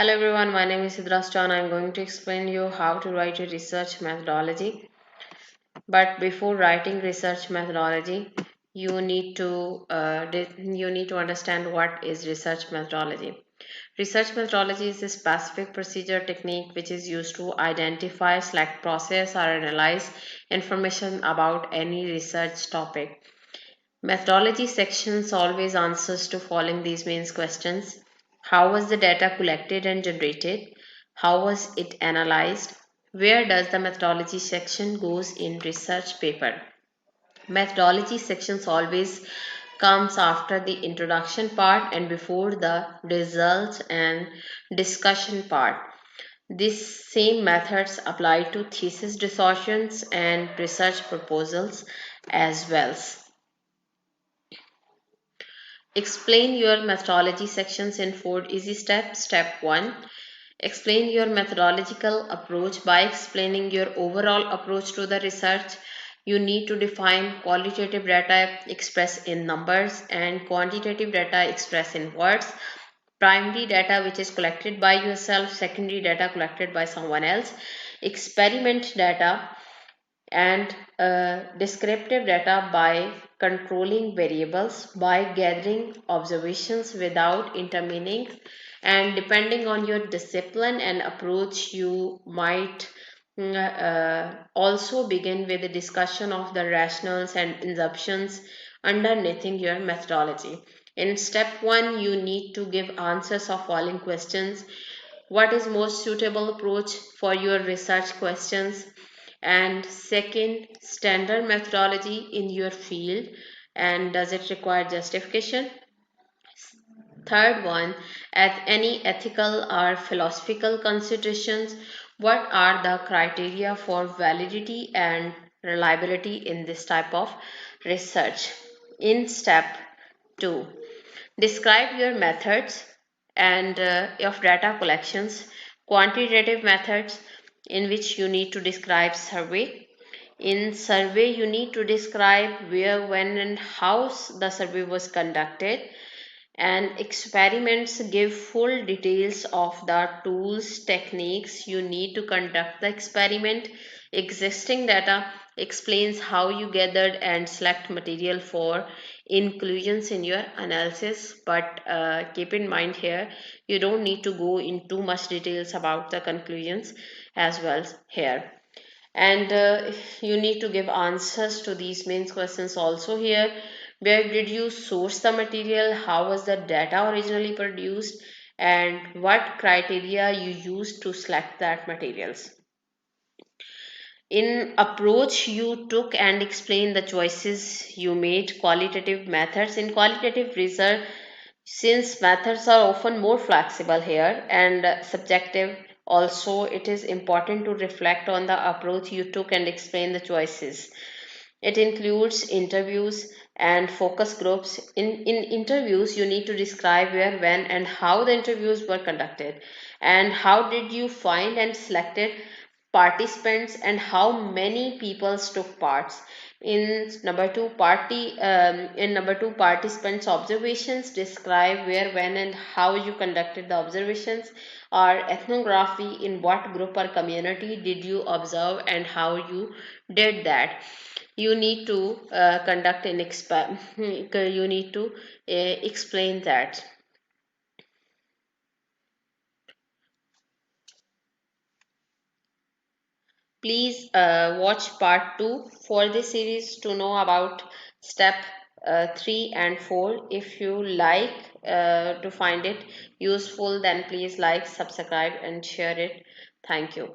Hello everyone, my name is Siddharth. I'm going to explain you how to write a research methodology. But before writing research methodology, you need to understand what is research methodology. Research methodology is a specific procedure technique which is used to identify, select, process, or analyze information about any research topic. Methodology sections always answers to following these main questions. How was the data collected and generated? How was it analyzed? Where does the methodology section goes in research paper? Methodology sections always comes after the introduction part and before the results and discussion part. These same methods apply to thesis discussions and research proposals as well. Explain your methodology sections in 4 easy steps. Step 1. Explain your methodological approach by explaining your overall approach to the research. You need to define qualitative data expressed in numbers and quantitative data expressed in words. Primary data which is collected by yourself, secondary data collected by someone else, experiment data and descriptive data by controlling variables, by gathering observations without intervening, and depending on your discipline and approach you might also begin with a discussion of the rationales and assumptions underneath your methodology. In step 1, you need to give answers of following questions. What is most suitable approach for your research questions? And second, standard methodology in your field, and does it require justification? Third one, at any ethical or philosophical considerations, what are the criteria for validity and reliability in this type of research? In step 2, describe your methods and of data collections, quantitative methods in which you need to describe survey. In survey, you need to describe where, when, and how the survey was conducted. And experiments give full details of the tools, techniques you need to conduct the experiment. Existing data explains how you gathered and select material for inclusions in your analysis, but keep in mind here you don't need to go in too much details about the conclusions as well here. And you need to give answers to these main questions also here. Where did you source the material? How was the data originally produced? And what criteria you used to select that materials? In approach you took and explain the choices you made. Qualitative methods. In qualitative research, since methods are often more flexible here and subjective, also it is important to reflect on the approach you took and explain the choices. It includes interviews and focus groups. In interviews, you need to describe where, when, and how the interviews were conducted, and how did you find and selected participants, and how many people took parts. In number two, participants observations, describe where, when, and how you conducted the observations. Or ethnography, in what group or community did you observe and how you did that. You need to conduct an you need to explain that. Please watch part 2 for this series to know about step 3 and 4. If you like to find it useful, then please like, subscribe, and share it. Thank you.